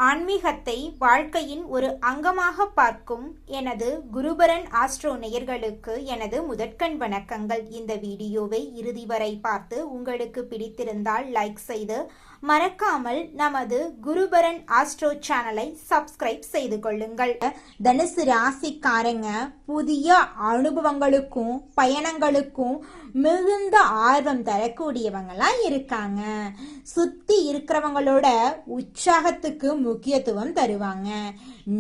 ஆன்மீகத்தை வாழ்க்கையின் ஒரு அங்கமாக பார்க்கும் எனது குருபரன் ஆஸ்ட்ரோ நேயர்களுக்கு எனது முதற்கண் வணக்கங்கள். இந்த வீடியோவை இறுதி வரை பார்த்து உங்களுக்கு பிடித்திருந்தால் லைக் செய்து மறக்காமல் நமது குருபரன் ஆஸ்ட்ரோ சேனலை சப்ஸ்கிரைப் செய்து கொள்ளுங்கள். தனுசு ராசிக்காரங்க புதிய அனுபவங்களுக்கும் பயணங்களுக்கும் மிகுந்த ஆர்வம் தரக்கூடியவங்களா இருக்காங்க. சுத்தி இருக்கிறவங்களோட உற்சாகத்துக்கு முக்கியத்துவம் தருவாங்க.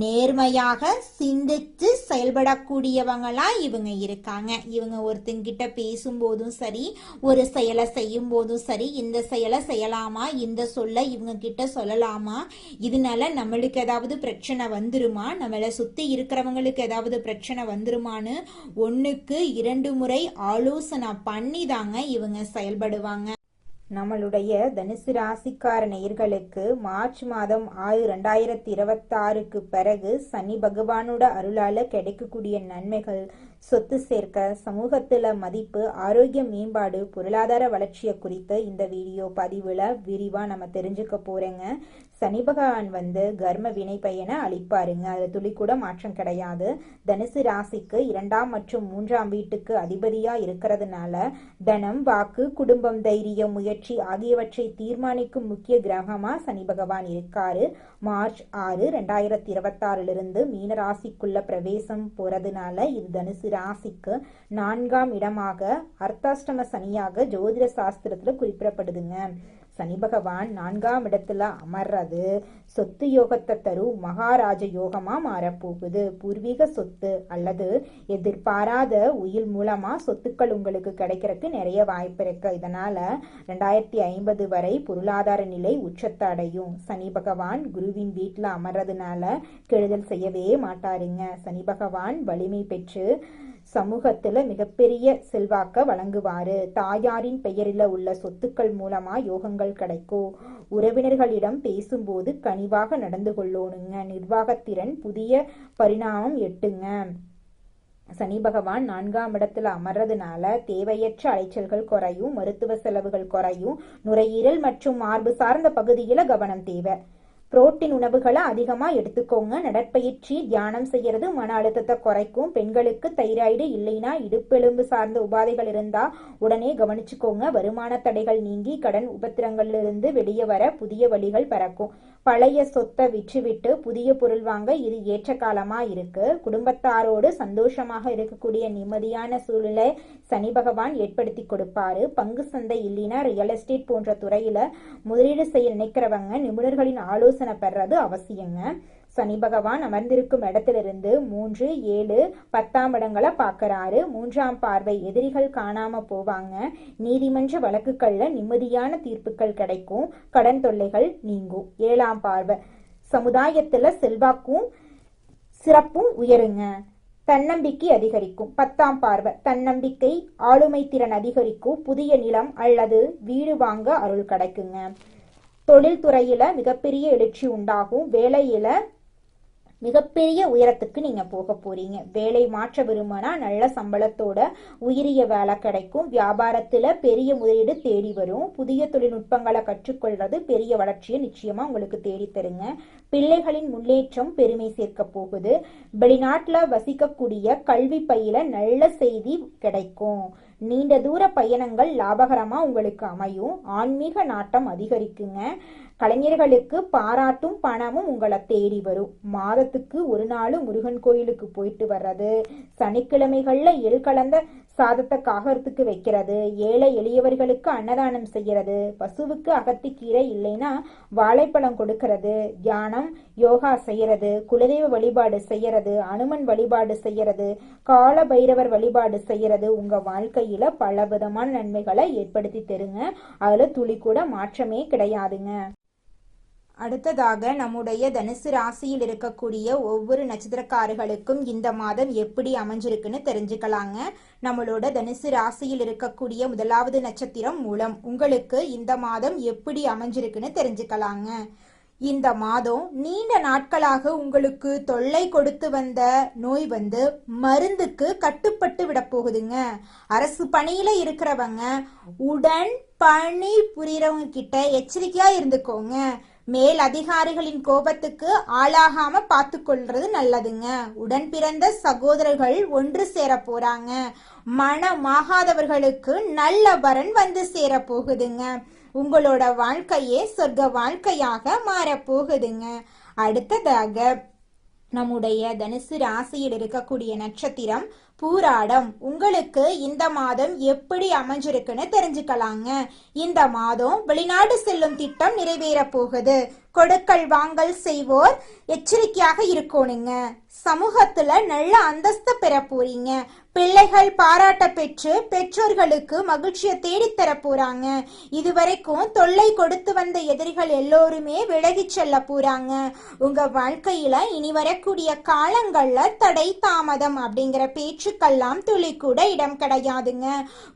நேர்மையாக சிந்தித்து செயல்படக்கூடியவங்களா இவங்க இருக்காங்க. இவங்க ஒருத்தங்கிட்ட பேசும்போதும் சரி, ஒரு செயலை செய்யும் போதும் சரி, இந்த செயலை செய்யலாமா, இந்த சொல்ல இவங்க கிட்ட சொல்லலாமா, இதனால நம்மளுக்கு ஏதாவது பிரச்சனை வந்துருமா, நம்மளை சுத்தி இருக்கிறவங்களுக்கு ஏதாவது பிரச்சனை வந்துருமான்னு 1க்கு 2 முறை ஆலோசனை பண்ணி தாங்க இவங்க செயல்படுவாங்க. நம்மளுடைய தனுசு ராசிக்கார நேயர்களுக்கு மார்ச் மாதம் 6, 2026க்கு பிறகு சனி பகவானோட அருளால கிடைக்கக்கூடிய நன்மைகள், சொத்து சேர்க்க, சமூகத்துல மதிப்பு, ஆரோக்கிய மேம்பாடு, பொருளாதார வளர்ச்சியை குறித்து இந்த வீடியோ பதிவுல விரிவா நம்ம தெரிஞ்சுக்க போறேங்க. சனி பகவான் கர்ம வினை பயனை அளிப்பாருங்க. அது துளி கூட மாற்றம் கிடையாது. தனுசு ராசிக்கு 2ஆம் மற்றும் 3ஆம் வீட்டுக்கு அதிபதியா இருக்கிறதுனால தனம், வாக்கு, குடும்பம், தைரியம், முயற்சி ஆகியவற்றை தீர்மானிக்கும் முக்கிய கிரகமா சனி பகவான் இருக்காரு. மார்ச் 6, 2026 மீன ராசிக்குள்ள பிரவேசம் போறதுனால இது தனுசு ராசிக்கு 4ஆம் இடமாக அர்த்தாஷ்டம சனியாக ஜோதிட சாஸ்திரத்துல குறிப்பிடப்படுதுங்க. சனி பகவான் 4ஆம் இடத்துல அமர்றது சொத்து யோகத்தை தரும் மகாராஜ யோகமா மாறப்போகுது. பூர்வீக சொத்து அல்லது எதிர்பாராத உயில் மூலமா சொத்துக்கள் உங்களுக்கு கிடைக்கிறதுக்கு நிறைய வாய்ப்பு இருக்கு. இதனால 2050 வரை பொருளாதார நிலை உச்சத்தை அடையும். சனி பகவான் குருவின் வீட்டுல அமர்றதுனால கெடுதல் செய்யவே மாட்டாருங்க. சனி பகவான் வலிமை பெற்று சமூகத்துல மிகப்பெரிய செல்வாக்க வழங்குவாரு. தாயாரின் பெயரில் உள்ள சொத்துக்கள் மூலமா யோகங்கள் கிடைக்கும். உறவினர்களிடம் பேசும்போது கனிவாக நடந்து கொள்ளணுங்க. நிர்வாகத்திறன் புதிய பரிணாமம் எட்டுங்க. சனி பகவான் 4ஆம் இடத்துல அமர்றதுனால தேவையற்ற அலைச்சல்கள் குறையும், மருத்துவ செலவுகள் குறையும். நுரையீரல் மற்றும் மார்பு சார்ந்த பகுதியில கவனம் தேவை. புரோட்டீன் உணவுகளை அதிகமா எடுத்துக்கோங்க. நடற்பயிற்சி, தியானம் செய்யறது மன அழுத்தத்தை குறைக்கும். பெண்களுக்கு தைராய்டு இல்லைன்னா இடுப்பெலும்பு சார்ந்த உபாதைகள் இருந்தா உடனே கவனிச்சுக்கோங்க. வருமான தடைகள் நீங்கி கடன் உபத்திரங்களிலிருந்து வெளியே வர புதிய வழிகள் பிறக்கும். பழைய சொத்தை விற்றுவிட்டு புதிய பொருள் வாங்க இது ஏற்ற காலமா இருக்கு. குடும்பத்தாரோடு சந்தோஷமாக இருக்கக்கூடிய நிம்மதியான சூழ்நிலை சனி பகவான் ஏற்படுத்தி கொடுப்பாரு. பங்கு சந்தை இல்லைன்னா ரியல் எஸ்டேட் போன்ற துறையில முதலீடு செய்ய நினைக்கிறவங்க நிபுணர்களின் ஆலோசனை பெறது அவசியங்க. சனி பகவான் அமர்ந்திருக்கும் இடத்திலிருந்து 3, 7, 10ஆம் இடங்களை பார்க்கறாரு. 3ஆம் பார்வை எதிரிகள் காணாம போவாங்க. நீதிமன்ற வழக்குகள்ல நிம்மதியான தீர்ப்புகள் கிடைக்கும். கடன் தொல்லைகள் நீங்கும். 7ஆம் பார்வை சமுதாயத்துல செல்வாக்கும் சிறப்பும் உயருங்க. தன்னம்பிக்கை அதிகரிக்கும். 10ஆம் பார்வை தன்னம்பிக்கை, ஆளுமை திறன் அதிகரிக்கும். புதிய நிலம் அல்லது வீடு வாங்க அருள் கிடைக்குங்க. தொழில் துறையில மிகப்பெரிய எழுச்சி உண்டாகும். வேலையில மிகப்பெரிய உயரத்துக்கு நீங்க போக போறீங்க. வேலை மாற்ற விரும்பினா நல்ல சம்பளத்தோட உயரிய வேலை கிடைக்கும். வியாபாரத்துல பெரிய முதலீடு தேடி வரும். புதிய தொழில்நுட்பங்களை கற்றுக்கொள்றது பெரிய வளர்ச்சியை நிச்சயமா உங்களுக்கு தேடி தருங்க. பிள்ளைகளின் முன்னேற்றம் பெருமை சேர்க்க போகுது. வெளிநாட்டுல வசிக்கக்கூடிய கல்வி பையில நல்ல செய்தி கிடைக்கும். நீண்ட தூர பயணங்கள் லாபகரமா உங்களுக்கு அமையும். ஆன்மீக நாட்டம் அதிகரிக்குங்க. கலைஞர்களுக்கு பாராட்டும் பணமும் உங்களை தேடி வரும். மாதத்துக்கு ஒரு நாள் முருகன் கோயிலுக்கு போயிட்டு வர்றது, சனிக்கிழமைகள்ல எள் கலந்த சாதத்தை காகத்துக்கு வைக்கிறது, ஏழை எளியவர்களுக்கு அன்னதானம் செய்யறது, பசுவுக்கு அகத்திக்கீரை இல்லைன்னா வாழைப்பழம் கொடுக்கறது, தியானம் யோகா செய்யறது, குலதெய்வ வழிபாடு செய்யறது, அனுமன் வழிபாடு செய்யறது, கால பைரவர் வழிபாடு செய்யறது உங்க வாழ்க்கையில பல விதமான நன்மைகளை ஏற்படுத்தி தருங்க. அதுல துளி கூட மாற்றமே கிடையாதுங்க. அடுத்ததாக நம்முடைய தனுசு ராசியில் இருக்கக்கூடிய ஒவ்வொரு நட்சத்திரக்காரர்களுக்கும் இந்த மாதம் எப்படி அமைஞ்சிருக்குன்னு தெரிஞ்சுக்கலாங்க. நம்மளோட தனுசு ராசியில் இருக்கக்கூடிய 1வது நட்சத்திரம் மூலம். உங்களுக்கு இந்த மாதம் எப்படி அமைஞ்சிருக்குன்னு தெரிஞ்சுக்கலாங்க. இந்த மாதம் நீண்ட நாட்களாக உங்களுக்கு தொல்லை கொடுத்து வந்த நோய் மருந்துக்கு கட்டுப்பட்டு விட போகுதுங்க. அரசு பணியில இருக்கிறவங்க உடன் பணி புரியறவங்க கிட்ட எச்சரிக்கையா இருந்துக்கோங்க. மேல் அதிகாரிகளின் கோபத்துக்கு ஆளாகாம பார்த்து கொள்றது நல்லதுங்க. உடன் பிறந்த சகோதரர்கள் ஒன்று சேர போறாங்க. மனமாகாதவர்களுக்கு நல்ல வரன் வந்து சேர போகுதுங்க. உங்களோட வாழ்க்கையே சொர்க்க வாழ்க்கையாக மாற போகுதுங்க. அடுத்ததாக நம்முடைய தனுசு ராசியில் இருக்கக்கூடிய நட்சத்திரம் பூராடம். உங்களுக்கு இந்த மாதம் எப்படி அமைஞ்சிருக்குன்னு தெரிஞ்சுக்கலாங்க. இந்த மாதம் வெளிநாடு செல்லும் திட்டம் நிறைவேற போகுது. கொடுக்கல் வாங்கல் செய்வோர் எச்சரிக்கையாக இருக்கணுங்க. சமூகத்துல நல்ல அந்தஸ்து பெற போறீங்க. பிள்ளைகள் பாராட்ட பெற்று பெற்றோர்களுக்கு மகிழ்ச்சியை தேடித்தர போறாங்க. இதுவரைக்கும் தொல்லை கொடுத்து வந்த எதிரிகள் எல்லோருமே விலகி செல்ல போறாங்க. உங்க வாழ்க்கையில இனி வரக்கூடிய காலங்கள்ல தடை தாமதம் அப்படிங்கிற பேச்சுக்கெல்லாம் துளி கூட இடம் கிடையாதுங்க.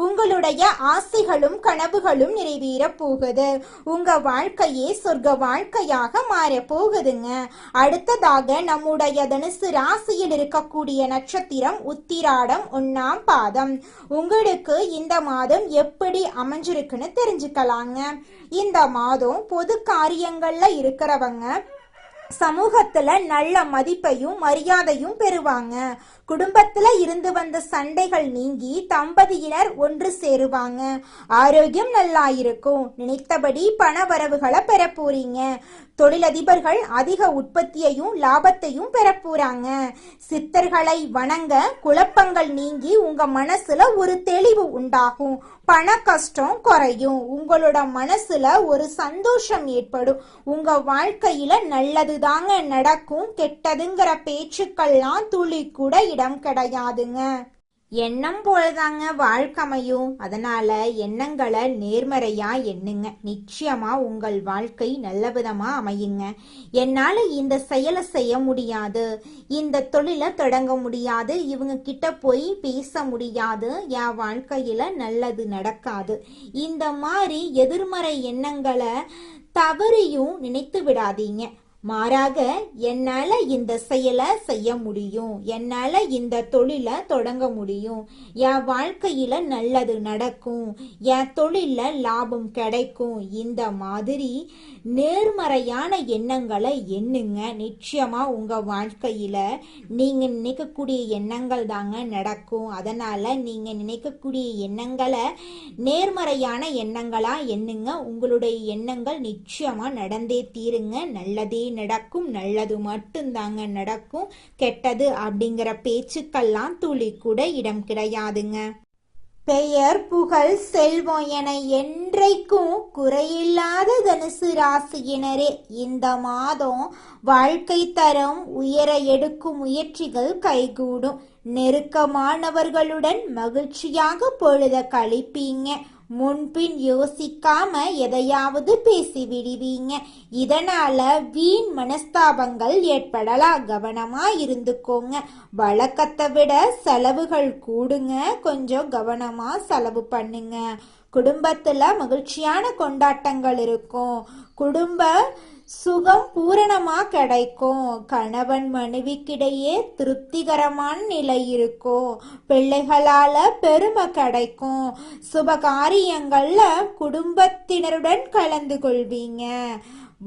உங்களுடைய ஆசைகளும் கனவுகளும் நிறைவேற போகுது. உங்க வாழ்க்கையே சொர்க்க வாழ்க்கையாக மாற போகுதுங்க. அடுத்ததாக நம்முடைய தனுசு ராசியில் இருக்கக்கூடிய நட்சத்திரம் உத்திராடம் 1ஆம் பாதம். உங்களுக்கு இந்த மாதம் எப்படி அமைஞ்சிருக்குன்னு தெரிஞ்சுக்கலாங்க. இந்த மாதம் பொது காரியங்கள்ல இருக்கிறவங்க சமூகத்துல நல்ல மதிப்பையும் மரியாதையும் பெறுவாங்க. குடும்பத்துல இருந்து வந்த சண்டைகள் நீங்கி தம்பதியினர் ஒன்று சேருவாங்க. ஆரோக்கியம் நல்லா இருக்கும். நினைத்தபடி பண வரவுகளை பெற போறீங்க. தொழிலதிபர்கள் அதிக உற்பத்தியையும் லாபத்தையும் பெற போறாங்க. சித்தர்களை வணங்க குழப்பங்கள் நீங்கி உங்க மனசுல ஒரு தெளிவு உண்டாகும். பண கஷ்டம் குறையும். உங்களோட மனசுல ஒரு சந்தோஷம் ஏற்படும். உங்க வாழ்க்கையில நல்லதுதாங்க நடக்கும். கெட்டதுங்கிற பேச்சுக்கள்லாம் துளி கூட இடம் கிடையாதுங்க. எண்ணம் போலதாங்க வாழ்க்கையும். அதனால எண்ணங்களை நேர்மறையா எண்ணுங்க. நிச்சயமா உங்கள் வாழ்க்கை நல்ல விதமா அமையுங்க. என்னால இந்த செயலை செய்ய முடியாது, இந்த தொழிலை தொடங்க முடியாது, இவங்க கிட்ட போய் பேச முடியாது, என் வாழ்க்கையில நல்லது நடக்காது, இந்த மாதிரி எதிர்மறை எண்ணங்களை தவறியும் நினைத்து விடாதீங்க. மாறாக என்னால இந்த செயலை செய்ய முடியும், என்னால இந்த தொழிலை தொடங்க முடியும், என் வாழ்க்கையில நல்லது நடக்கும், என் தொழில லாபம் கிடைக்கும், இந்த மாதிரி நேர்மறையான எண்ணங்களை எண்ணுங்க. நிச்சயமா உங்க வாழ்க்கையில நீங்க நினைக்கக்கூடிய எண்ணங்கள் தாங்க நடக்கும். அதனால நீங்க நினைக்கக்கூடிய எண்ணங்களை நேர்மறையான எண்ணங்களா எண்ணுங்க. உங்களுடைய எண்ணங்கள் நிச்சயமா நடந்தே தீருங்க. நல்லதே நடக்கும். நல்லது மட்டும்தாங்க நடக்கும். கெட்டது அப்படிங்கிற பேச்சுக்கெல்லாம் துளி கூட இடம் கிடையாதுங்க. பெயர் புகழ் செல்வம் என என்றைக்கும் குறையில்லாத தனுசு ராசியினரே, இந்த மாதம் வாழ்க்கை தரம் உயர எடுக்கும் முயற்சிகள் கைகூடும். நெருக்கமானவர்களுடன் மகிழ்ச்சியாக பொழுத கழிப்பீங்க. முன்பின் யோசிக்காம எதையாவது பேசி விடுவீங்க. இதனால வீண் மனஸ்தாபங்கள் ஏற்படலாம். கவனமா இருந்துக்கோங்க. வழக்கத்தை விட செலவுகள் கூடுங்க. கொஞ்சம் கவனமா செலவு பண்ணுங்க. குடும்பத்துல மகிழ்ச்சியான கொண்டாட்டங்கள் இருக்கும். குடும்ப சுகம் பூரணமா கிடைக்கும். கணவன் மனைவிக்கிடையே திருப்திகரமான நிலை இருக்கும். பிள்ளைகளால பெருமை கிடைக்கும். சுபகாரியங்கள்ல குடும்பத்தினருடன் கலந்து கொள்வீங்க.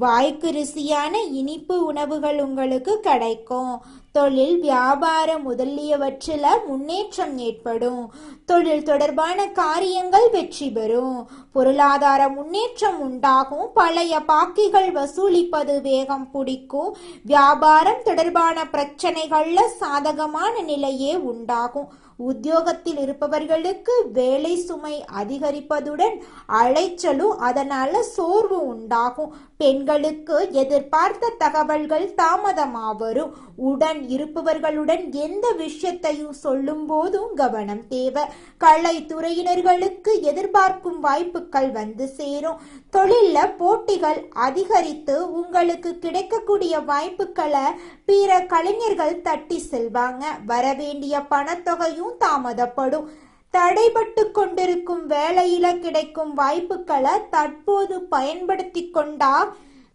வாய்க்கு ருசியான இனிப்பு உணவுகள் உங்களுக்கு கிடைக்கும். தொழில் வியாபாரம் முதலியவற்றில் முன்னேற்றம் ஏற்படும். தொழில் தொடர்பான காரியங்கள் வெற்றி பெறும். பொருளாதார முன்னேற்றம் உண்டாகும். பழைய பாக்கிகள் வசூலிப்பது வேகம் பிடிக்கும். வியாபாரம் தொடர்பான பிரச்சனைகள்ல சாதகமான நிலையே உண்டாகும். உத்தியோகத்தில் இருப்பவர்களுக்கு வேலை சுமை அதிகரிப்பதுடன் அலைச்சலும் அதனால சோர்வு உண்டாகும். பெண்களுக்கு எதிர்பார்த்த தகவல்கள் தாமதமாக வரும். உடன் இருப்பவர்களுடன் எந்த விஷயத்தையும் சொல்லும் போதும் கவனம் தேவை. கலைத்துறையினர்களுக்கு எதிர்பார்க்கும் வாய்ப்புகள் வந்து சேரும். தொழில போட்டிகள் அதிகரித்து உங்களுக்கு கிடைக்கக்கூடிய வாய்ப்புகளை பிற கலைஞர்கள் தட்டி செல்வாங்க. வரவேண்டிய பணத்தொகையும் தாமதப்படும். தடைபட்டு கொண்டிருக்கும் வேலையில கிடைக்கும் வாய்ப்புகளை தற்போது பயன்படுத்தி கொண்டா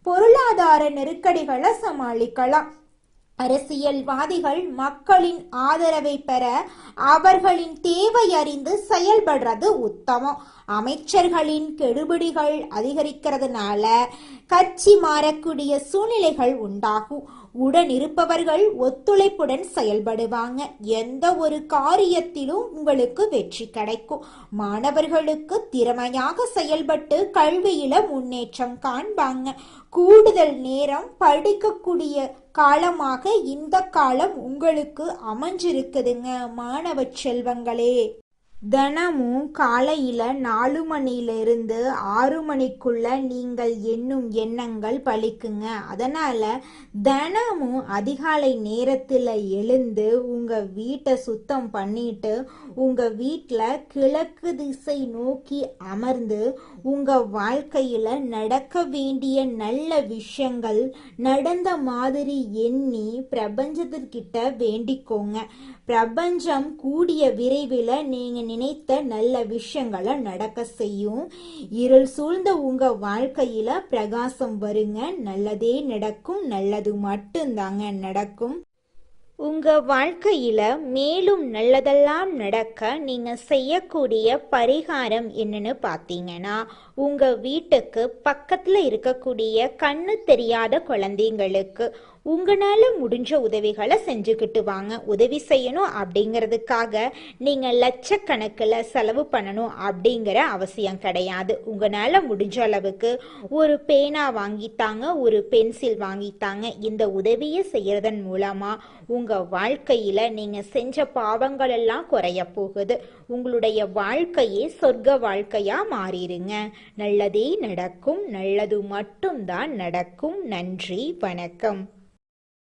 பொருளாதார நெருக்கடிகளை சமாளிக்கலாம். அரசியல்வாதிகள் மக்களின் ஆதரவை பெற அவர்களின் தேவை அறிந்து செயல்படுறது உத்தமம். அமைச்சர்களின் கெடுபிடிகள் அதிகரிக்கிறதுனால கட்சி மாறக்கூடிய சூழ்நிலைகள் உண்டாகும். உடனிருப்பவர்கள் ஒத்துழைப்புடன் செயல்படுவாங்க. எந்த ஒரு காரியத்திலும் உங்களுக்கு வெற்றி கிடைக்கும். மாணவர்களுக்கு திறமையாக செயல்பட்டு கல்வியில முன்னேற்றம் காண்பாங்க. கூடுதல் நேரம் படிக்கக்கூடிய காலமாக இந்த காலம் உங்களுக்கு அமைஞ்சிருக்குதுங்க மாணவ செல்வங்களே. தினமும் காலையில 4 மணியிலிருந்து 6 மணிக்குள்ள நீங்கள் எண்ணும் எண்ணங்கள் பலிக்குங்க. அதனால தினமும் அதிகாலை நேரத்துல எழுந்து உங்க வீட்டை சுத்தம் பண்ணிட்டு உங்க வீட்டில் கிழக்கு திசை நோக்கி அமர்ந்து உங்க வாழ்க்கையில நடக்க வேண்டிய நல்ல விஷயங்கள் நடந்த மாதிரி எண்ணி பிரபஞ்சத்திற்கிட்ட வேண்டிக்கோங்க. பிரபஞ்சம் கூடிய விரைவில் நீங்க நினைத்த நல்ல விஷயங்களை நடக்க செய்யும். இருள் சூழ்ந்த உங்க வாழ்க்கையில பிரகாசம் வருங்க. நல்லதே நடக்கும். நல்லது மட்டும்தாங்க நடக்கும். உங்க வாழ்க்கையில மேலும் நல்லதெல்லாம் நடக்க நீங்க செய்யக்கூடிய பரிகாரம் என்னன்னு பார்த்தீங்கன்னா, உங்க வீட்டுக்கு பக்கத்துல இருக்கக்கூடிய கண்ணு தெரியாத குழந்தைங்களுக்கு உங்களால முடிஞ்ச உதவிகளை செஞ்சுக்கிட்டு வாங்க. உதவி செய்யணும் அப்படிங்கிறதுக்காக நீங்க லட்சக்கணக்கில் செலவு பண்ணணும் அப்படிங்கிற அவசியம் கிடையாது. உங்களால முடிஞ்ச அளவுக்கு ஒரு பேனா வாங்கித்தாங்க, ஒரு பென்சில் வாங்கித்தாங்க. இந்த உதவியை செய்யறதன் மூலமா உங்க வாழ்க்கையில நீங்க செஞ்ச பாவங்கள் எல்லாம் குறைய போகுது. உங்களுடைய வாழ்க்கையே சொர்க்க வாழ்க்கையா மாறிடுங்க. நல்லதே நடக்கும். நல்லது மட்டும்தான் நடக்கும். நன்றி, வணக்கம்.